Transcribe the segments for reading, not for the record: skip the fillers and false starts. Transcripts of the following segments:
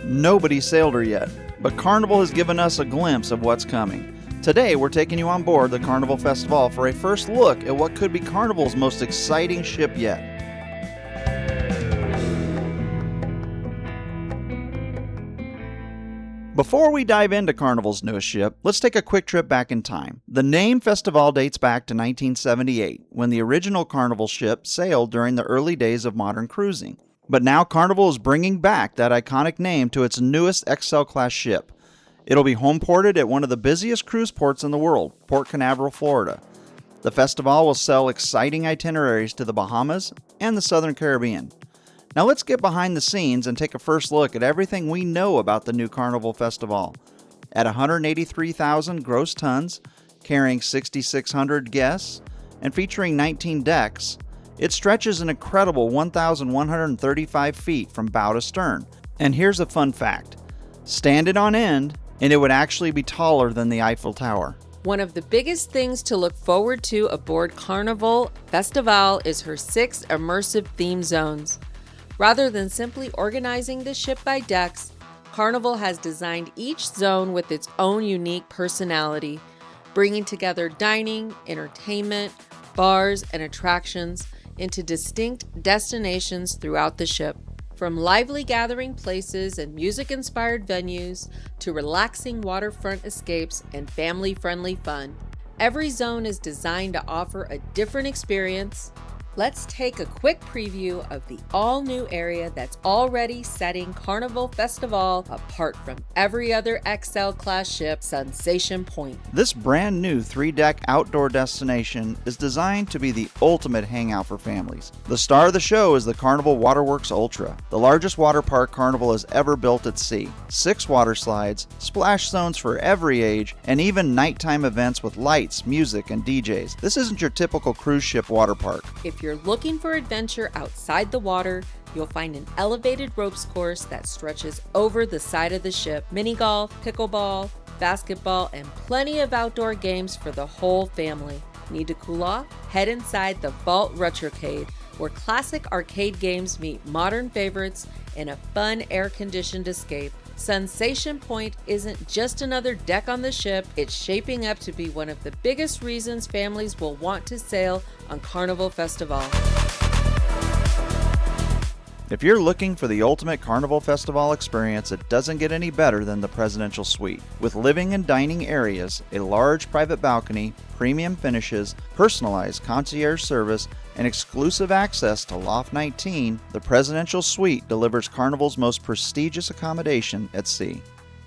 Nobody sailed her yet, but Carnival has given us a glimpse of what's coming. Today, we're taking you on board the Carnival Festivale for a first look at what could be Carnival's most exciting ship yet. Before we dive into Carnival's newest ship, let's take a quick trip back in time. The name Festivale dates back to 1978, when the original Carnival ship sailed during the early days of modern cruising. But now Carnival is bringing back that iconic name to its newest XL-class ship. It'll be home-ported at one of the busiest cruise ports in the world, Port Canaveral, Florida. The Festivale will sell exciting itineraries to the Bahamas and the Southern Caribbean. Now let's get behind the scenes and take a first look at everything we know about the new Carnival Festivale. At 183,000 gross tons, carrying 6,600 guests, and featuring 19 decks, it stretches an incredible 1,135 feet from bow to stern. And here's a fun fact. Stand it on end, and it would actually be taller than the Eiffel Tower. One of the biggest things to look forward to aboard Carnival Festivale is her 6 immersive theme zones. Rather than simply organizing the ship by decks, Carnival has designed each zone with its own unique personality, bringing together dining, entertainment, bars, and attractions into distinct destinations throughout the ship. From lively gathering places and music-inspired venues to relaxing waterfront escapes and family-friendly fun, every zone is designed to offer a different experience. Let's take a quick preview of the all-new area that's already setting Carnival Festivale apart from every other XL-class ship, Sensation Point. This brand new 3-deck outdoor destination is designed to be the ultimate hangout for families. The star of the show is the Carnival Waterworks Ultra, the largest water park Carnival has ever built at sea. 6 water slides, splash zones for every age, and even nighttime events with lights, music, and DJs. This isn't your typical cruise ship water park. If you're looking for adventure outside the water, you'll find an elevated ropes course that stretches over the side of the ship. Mini golf, pickleball, basketball, and plenty of outdoor games for the whole family. Need to cool off? Head inside the Vault Retrocade, where classic arcade games meet modern favorites in a fun air-conditioned escape. Sensation Point isn't just another deck on the ship, it's shaping up to be one of the biggest reasons families will want to sail on Carnival Festivale. If you're looking for the ultimate Carnival Festivale experience, it doesn't get any better than the Presidential Suite. With living and dining areas, a large private balcony, premium finishes, personalized concierge service, and exclusive access to Loft 19, the Presidential Suite delivers Carnival's most prestigious accommodation at sea.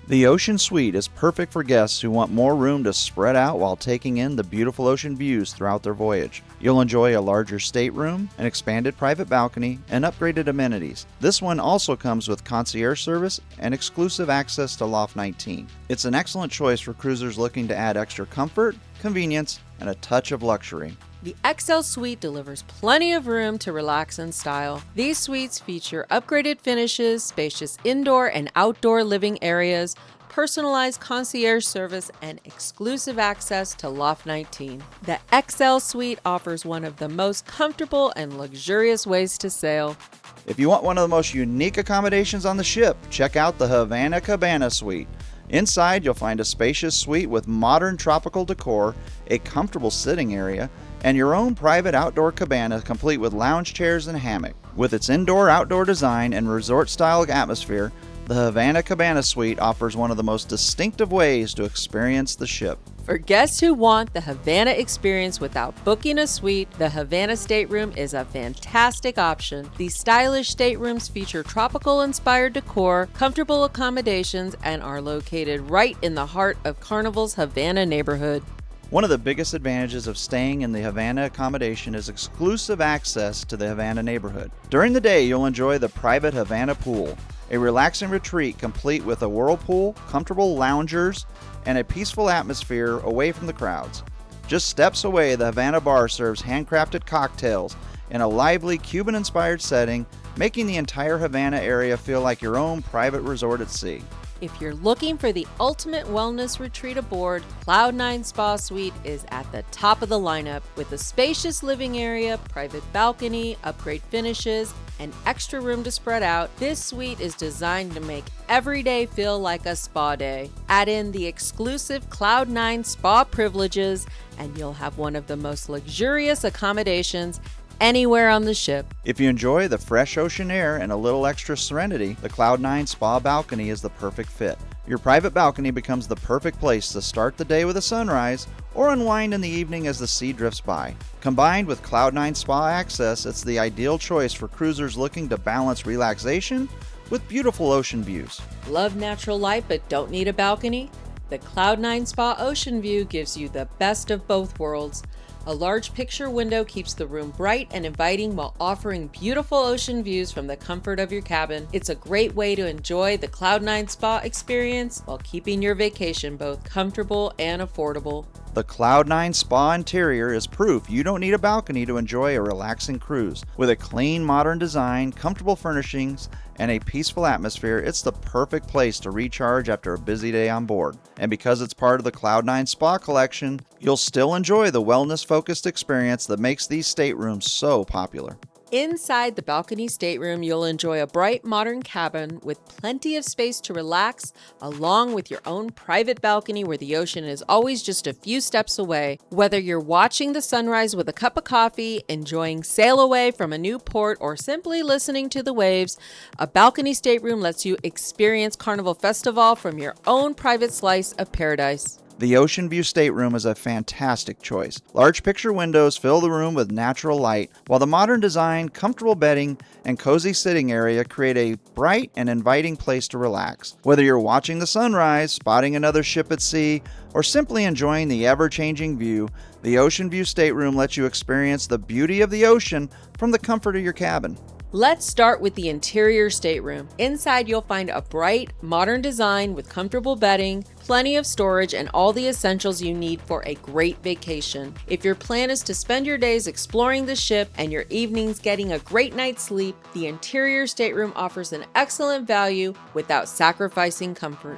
The Ocean Suite is perfect for guests who want more room to spread out while taking in the beautiful ocean views throughout their voyage. You'll enjoy a larger stateroom, an expanded private balcony, and upgraded amenities. This one also comes with concierge service and exclusive access to Loft 19. It's an excellent choice for cruisers looking to add extra comfort, convenience, and a touch of luxury. The XL Suite delivers plenty of room to relax in style. These suites feature upgraded finishes, spacious indoor and outdoor living areas, personalized concierge service, and exclusive access to Loft 19. The XL Suite offers one of the most comfortable and luxurious ways to sail. If you want one of the most unique accommodations on the ship, check out the Havana Cabana Suite. Inside, you'll find a spacious suite with modern tropical decor, a comfortable sitting area, and your own private outdoor cabana complete with lounge chairs and hammock. With its indoor-outdoor design and resort-style atmosphere, the Havana Cabana Suite offers one of the most distinctive ways to experience the ship. For guests who want the Havana experience without booking a suite, the Havana Stateroom is a fantastic option. These stylish staterooms feature tropical-inspired decor, comfortable accommodations, and are located right in the heart of Carnival's Havana neighborhood. One of the biggest advantages of staying in the Havana accommodation is exclusive access to the Havana neighborhood. During the day, you'll enjoy the private Havana pool, a relaxing retreat complete with a whirlpool, comfortable loungers, and a peaceful atmosphere away from the crowds. Just steps away, the Havana bar serves handcrafted cocktails in a lively Cuban-inspired setting, making the entire Havana area feel like your own private resort at sea. If you're looking for the ultimate wellness retreat aboard, Cloud9 Spa Suite is at the top of the lineup with a spacious living area, private balcony, upgrade finishes, and extra room to spread out, this suite is designed to make every day feel like a spa day. Add in the exclusive Cloud9 spa privileges, and you'll have one of the most luxurious accommodations anywhere on the ship. If you enjoy the fresh ocean air and a little extra serenity, the Cloud9 Spa balcony is the perfect fit. Your private balcony becomes the perfect place to start the day with a sunrise or unwind in the evening as the sea drifts by. Combined with Cloud9 Spa access, it's the ideal choice for cruisers looking to balance relaxation with beautiful ocean views. Love natural light but don't need a balcony? The Cloud9 Spa Ocean View gives you the best of both worlds. A large picture window keeps the room bright and inviting while offering beautiful ocean views from the comfort of your cabin. It's a great way to enjoy the Cloud9 Spa experience while keeping your vacation both comfortable and affordable. The Cloud9 Spa interior is proof you don't need a balcony to enjoy a relaxing cruise. With a clean, modern design, comfortable furnishings, and a peaceful atmosphere, it's the perfect place to recharge after a busy day on board. And because it's part of the Cloud9 Spa collection, you'll still enjoy the wellness-focused experience that makes these staterooms so popular. Inside the balcony stateroom, you'll enjoy a bright, modern cabin with plenty of space to relax, along with your own private balcony where the ocean is always just a few steps away. Whether you're watching the sunrise with a cup of coffee, enjoying sail away from a new port, or simply listening to the waves, a balcony stateroom lets you experience Carnival Festivale from your own private slice of paradise. The Ocean View stateroom is a fantastic choice. Large picture windows fill the room with natural light, while the modern design, comfortable bedding, and cozy sitting area create a bright and inviting place to relax. Whether you're watching the sunrise, spotting another ship at sea, or simply enjoying the ever-changing view, the Ocean View stateroom lets you experience the beauty of the ocean from the comfort of your cabin. Let's start with the interior stateroom. Inside, you'll find a bright, modern design with comfortable bedding, plenty of storage, and all the essentials you need for a great vacation. If your plan is to spend your days exploring the ship and your evenings getting a great night's sleep, the interior stateroom offers an excellent value without sacrificing comfort.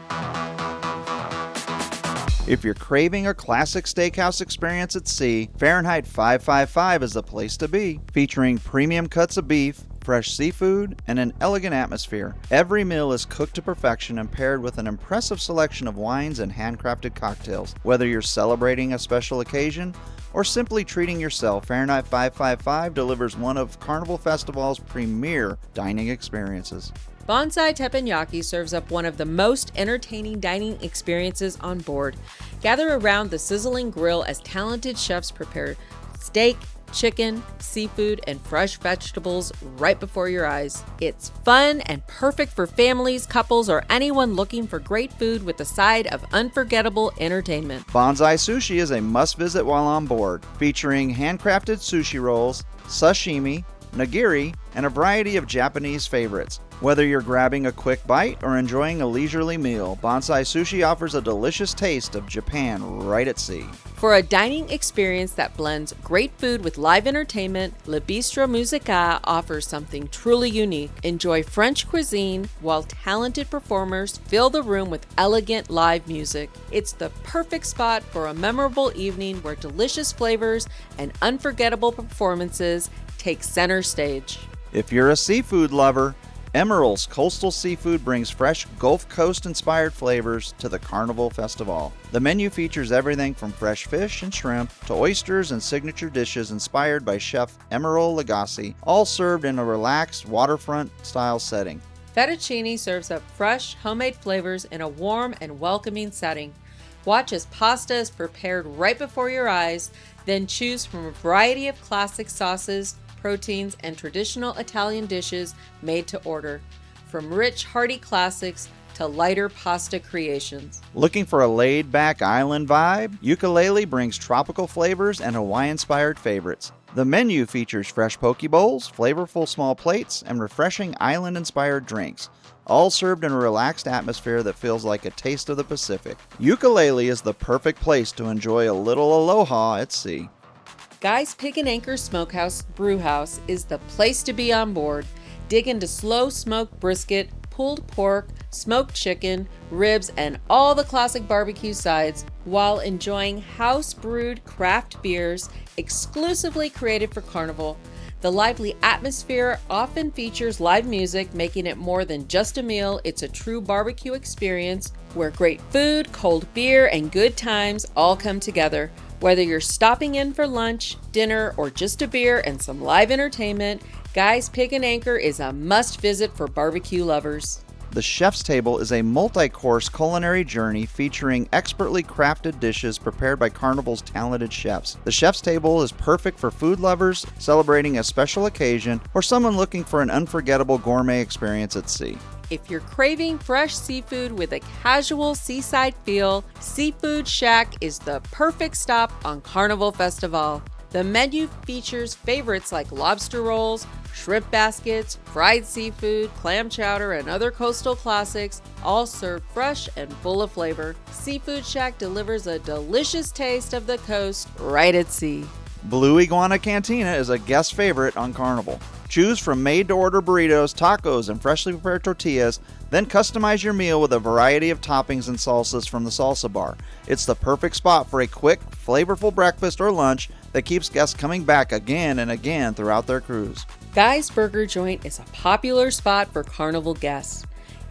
If you're craving a classic steakhouse experience at sea, Fahrenheit 555 is the place to be. Featuring premium cuts of beef, fresh seafood, and an elegant atmosphere. Every meal is cooked to perfection and paired with an impressive selection of wines and handcrafted cocktails. Whether you're celebrating a special occasion or simply treating yourself, Fahrenheit 555 delivers one of Carnival Festival's premier dining experiences. Bonsai Teppanyaki serves up one of the most entertaining dining experiences on board. Gather around the sizzling grill as talented chefs prepare steak, chicken, seafood, and fresh vegetables right before your eyes. It's fun and perfect for families, couples, or anyone looking for great food with a side of unforgettable entertainment. Bonsai Sushi is a must-visit while on board, featuring handcrafted sushi rolls, sashimi, nigiri, and a variety of Japanese favorites. Whether you're grabbing a quick bite or enjoying a leisurely meal, Bonsai Sushi offers a delicious taste of Japan right at sea. For a dining experience that blends great food with live entertainment, Le Bistro Musica offers something truly unique. Enjoy French cuisine while talented performers fill the room with elegant live music. It's the perfect spot for a memorable evening where delicious flavors and unforgettable performances take center stage. If you're a seafood lover, Emerald's Coastal Seafood brings fresh Gulf Coast-inspired flavors to the Carnival Festivale. The menu features everything from fresh fish and shrimp to oysters and signature dishes inspired by Chef Emerald Lagasse, all served in a relaxed waterfront-style setting. Fettuccine serves up fresh, homemade flavors in a warm and welcoming setting. Watch as pasta is prepared right before your eyes, then choose from a variety of classic sauces, proteins, and traditional Italian dishes made to order, from rich, hearty classics to lighter pasta creations. Looking for a laid-back island vibe? Ukulele brings tropical flavors and Hawaii-inspired favorites. The menu features fresh poke bowls, flavorful small plates, and refreshing island-inspired drinks, all served in a relaxed atmosphere that feels like a taste of the Pacific. Ukulele is the perfect place to enjoy a little aloha at sea. Guy's Pig and Anchor Smokehouse Brewhouse is the place to be on board. Dig into slow smoked brisket, pulled pork, smoked chicken, ribs, and all the classic barbecue sides while enjoying house brewed craft beers exclusively created for Carnival. The lively atmosphere often features live music, making it more than just a meal. It's a true barbecue experience where great food, cold beer, and good times all come together. Whether you're stopping in for lunch, dinner, or just a beer and some live entertainment, Guy's Pig and Anchor is a must-visit for barbecue lovers. The Chef's Table is a multi-course culinary journey featuring expertly crafted dishes prepared by Carnival's talented chefs. The Chef's Table is perfect for food lovers celebrating a special occasion or someone looking for an unforgettable gourmet experience at sea. If you're craving fresh seafood with a casual seaside feel, Seafood Shack is the perfect stop on Carnival Festivale. The menu features favorites like lobster rolls, shrimp baskets, fried seafood, clam chowder, and other coastal classics, all served fresh and full of flavor. Seafood Shack delivers a delicious taste of the coast right at sea. Blue Iguana Cantina is a guest favorite on Carnival. Choose from made-to-order burritos, tacos, and freshly prepared tortillas, then customize your meal with a variety of toppings and salsas from the salsa bar. It's the perfect spot for a quick, flavorful breakfast or lunch that keeps guests coming back again and again throughout their cruise. Guy's Burger Joint is a popular spot for Carnival guests.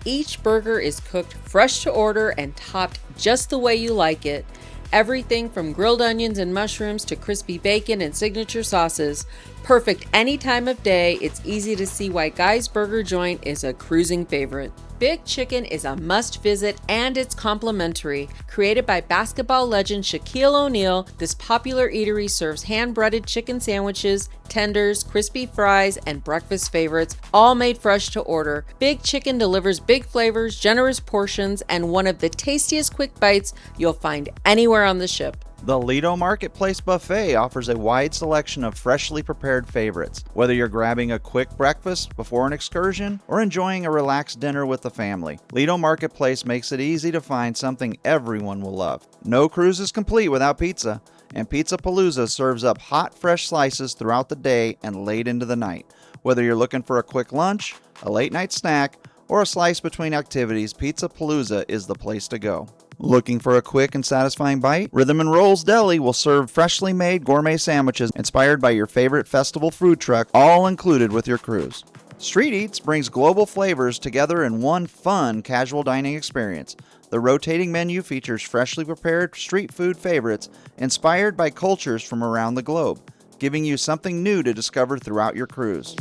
Each burger is cooked fresh to order and topped just the way you like it. Everything from grilled onions and mushrooms to crispy bacon and signature sauces. Perfect any time of day, it's easy to see why Guy's Burger Joint is a cruising favorite. Big Chicken is a must visit and it's complimentary. Created by basketball legend Shaquille O'Neal, this popular eatery serves hand-breaded chicken sandwiches, tenders, crispy fries, and breakfast favorites, all made fresh to order. Big Chicken delivers big flavors, generous portions, and one of the tastiest quick bites you'll find anywhere on the ship. The Lido Marketplace Buffet offers a wide selection of freshly prepared favorites. Whether you're grabbing a quick breakfast before an excursion or enjoying a relaxed dinner with the family, Lido Marketplace makes it easy to find something everyone will love. No cruise is complete without pizza, and Pizza Palooza serves up hot, fresh slices throughout the day and late into the night. Whether you're looking for a quick lunch, a late-night snack, or a slice between activities, Pizza Palooza is the place to go. Looking for a quick and satisfying bite? Rhythm and Rolls Deli will serve freshly made gourmet sandwiches inspired by your favorite festival food truck, all included with your cruise. Street Eats brings global flavors together in one fun casual dining experience. The rotating menu features freshly prepared street food favorites inspired by cultures from around the globe, giving you something new to discover throughout your cruise.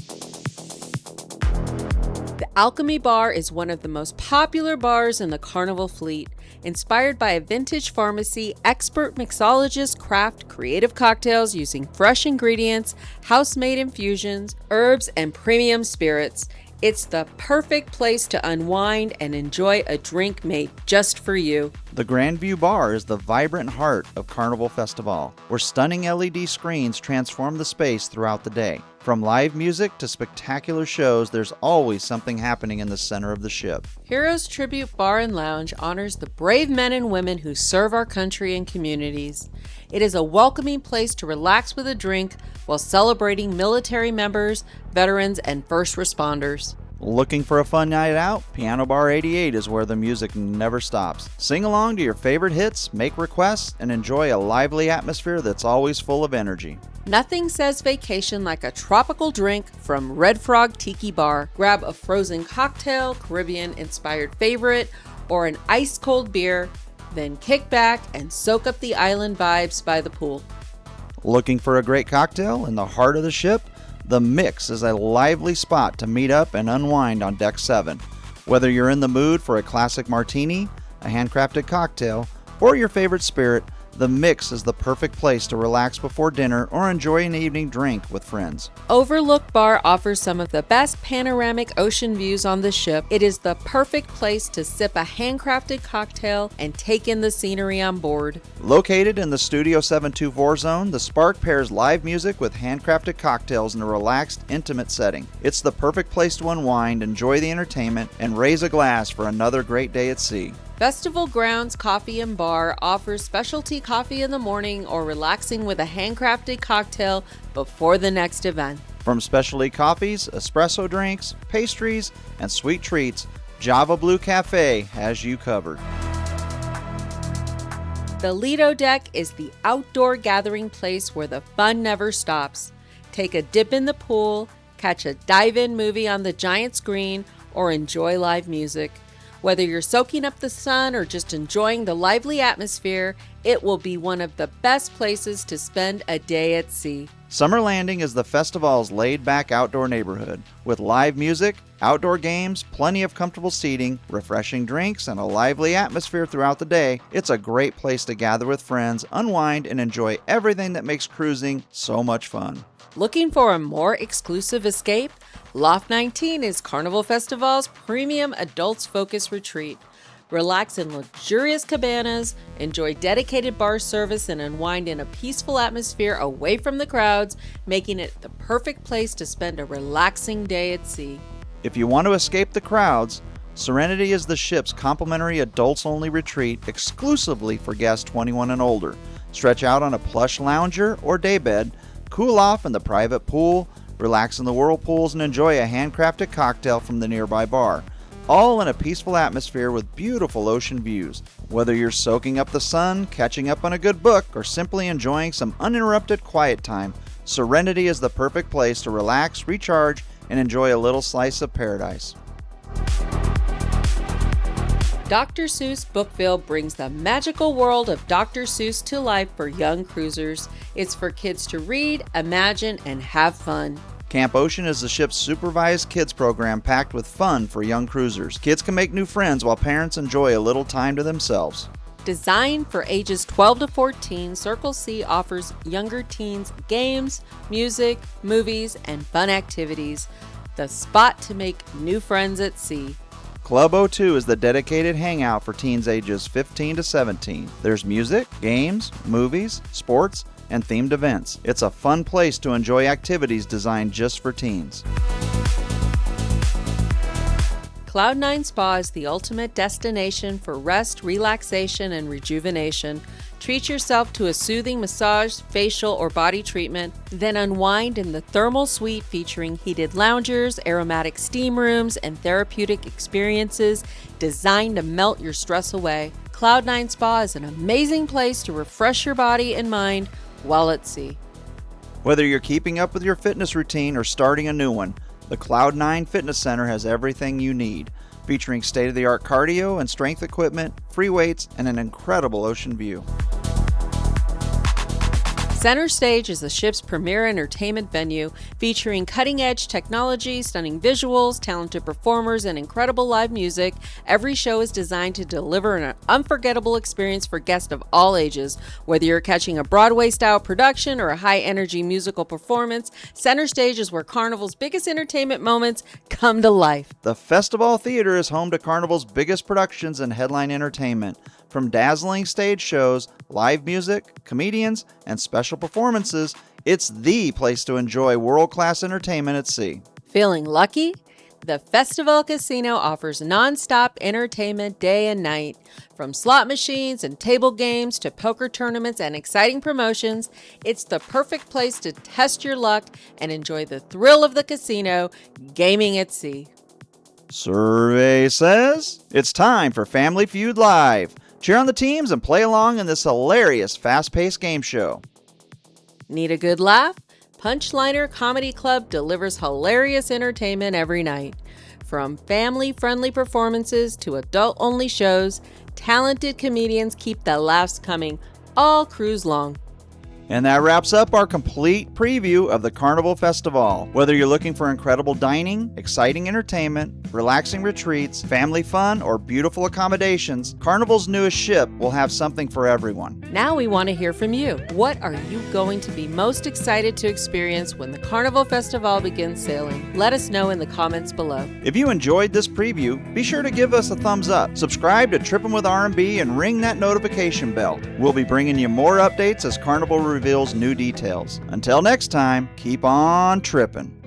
The Alchemy Bar is one of the most popular bars in the Carnival fleet. Inspired by a vintage pharmacy, expert mixologists craft creative cocktails using fresh ingredients, house-made infusions, herbs, and premium spirits. It's the perfect place to unwind and enjoy a drink made just for you. The Grandview Bar is the vibrant heart of Carnival Festivale, where stunning LED screens transform the space throughout the day. From live music to spectacular shows, there's always something happening in the center of the ship. Heroes Tribute Bar and Lounge honors the brave men and women who serve our country and communities. It is a welcoming place to relax with a drink while celebrating military members, veterans, and first responders. Looking for a fun night out? Piano Bar 88 is where the music never stops. Sing along to your favorite hits, make requests, and enjoy a lively atmosphere that's always full of energy. Nothing says vacation like a tropical drink from Red Frog Tiki Bar. Grab a frozen cocktail, Caribbean-inspired favorite, or an ice-cold beer, then kick back and soak up the island vibes by the pool. Looking for a great cocktail in the heart of the ship? The Mix is a lively spot to meet up and unwind on Deck 7. Whether you're in the mood for a classic martini, a handcrafted cocktail, or your favorite spirit, The Mix is the perfect place to relax before dinner or enjoy an evening drink with friends. Overlook Bar offers some of the best panoramic ocean views on the ship. It is the perfect place to sip a handcrafted cocktail and take in the scenery on board. Located in the Studio 724 zone, the Spark pairs live music with handcrafted cocktails in a relaxed, intimate setting. It's the perfect place to unwind, enjoy the entertainment, and raise a glass for another great day at sea. Festival Grounds Coffee and Bar offers specialty coffee in the morning or relaxing with a handcrafted cocktail before the next event. From specialty coffees, espresso drinks, pastries, and sweet treats, Java Blue Cafe has you covered. The Lido Deck is the outdoor gathering place where the fun never stops. take a dip in the pool, catch a dive-in movie on the giant screen, or enjoy live music. Whether you're soaking up the sun or just enjoying the lively atmosphere, it will be one of the best places to spend a day at sea. Summer Landing is the festival's laid-back outdoor neighborhood. With live music, outdoor games, plenty of comfortable seating, refreshing drinks, and a lively atmosphere throughout the day, it's a great place to gather with friends, unwind, and enjoy everything that makes cruising so much fun. Looking for a more exclusive escape? Loft 19 is Carnival Festival's premium adults-focused retreat. Relax in luxurious cabanas, enjoy dedicated bar service, and unwind in a peaceful atmosphere away from the crowds, making it the perfect place to spend a relaxing day at sea. If you want to escape the crowds, Serenity is the ship's complimentary adults-only retreat exclusively for guests 21 and older. Stretch out on a plush lounger or daybed, cool off in the private pool, relax in the whirlpools, and enjoy a handcrafted cocktail from the nearby bar. All in a peaceful atmosphere with beautiful ocean views. Whether you're soaking up the sun, catching up on a good book, or simply enjoying some uninterrupted quiet time, Serenity is the perfect place to relax, recharge, and enjoy a little slice of paradise. Dr. Seuss Bookville brings the magical world of Dr. Seuss to life for young cruisers. It's for kids to read, imagine, and have fun. Camp Ocean is the ship's supervised kids program packed with fun for young cruisers. Kids can make new friends while parents enjoy a little time to themselves. Designed for ages 12 to 14, Circle C offers younger teens games, music, movies, and fun activities. The spot to make new friends at sea. Club O2 is the dedicated hangout for teens ages 15 to 17. There's music, games, movies, sports, and themed events. It's a fun place to enjoy activities designed just for teens. Cloud9 Spa is the ultimate destination for rest, relaxation, and rejuvenation. Treat yourself to a soothing massage, facial, or body treatment, then unwind in the thermal suite featuring heated loungers, aromatic steam rooms, and therapeutic experiences designed to melt your stress away. Cloud9 Spa is an amazing place to refresh your body and mind while at sea. Whether you're keeping up with your fitness routine or starting a new one, the Cloud9 Fitness Center has everything you need, featuring state-of-the-art cardio and strength equipment, free weights, and an incredible ocean view. Center Stage is the ship's premier entertainment venue, featuring cutting-edge technology, stunning visuals, talented performers, and incredible live music. Every show is designed to deliver an unforgettable experience for guests of all ages. Whether you're catching a Broadway-style production or a high-energy musical performance, Center Stage is where Carnival's biggest entertainment moments come to life. The Festival Theater is home to Carnival's biggest productions and headline entertainment. From dazzling stage shows, live music, comedians, and special performances, it's the place to enjoy world-class entertainment at sea. Feeling lucky? The Festival Casino offers non-stop entertainment day and night. From slot machines and table games to poker tournaments and exciting promotions, it's the perfect place to test your luck and enjoy the thrill of the casino, gaming at sea. Survey says it's time for Family Feud Live. Cheer on the teams and play along in this hilarious, fast-paced game show. Need a good laugh? Punchliner Comedy Club delivers hilarious entertainment every night. From family-friendly performances to adult-only shows, talented comedians keep the laughs coming all cruise long. And that wraps up our complete preview of the Carnival Festival. Whether you're looking for incredible dining, exciting entertainment, relaxing retreats, family fun, or beautiful accommodations, Carnival's newest ship will have something for everyone. Now we want to hear from you. What are you going to be most excited to experience when the Carnival Festival begins sailing? Let us know in the comments below. If you enjoyed this preview, be sure to give us a thumbs up, subscribe to Trippin with R&B, and ring that notification bell. We'll be bringing you more updates as Carnival reveals new details. Until next time, keep on trippin'.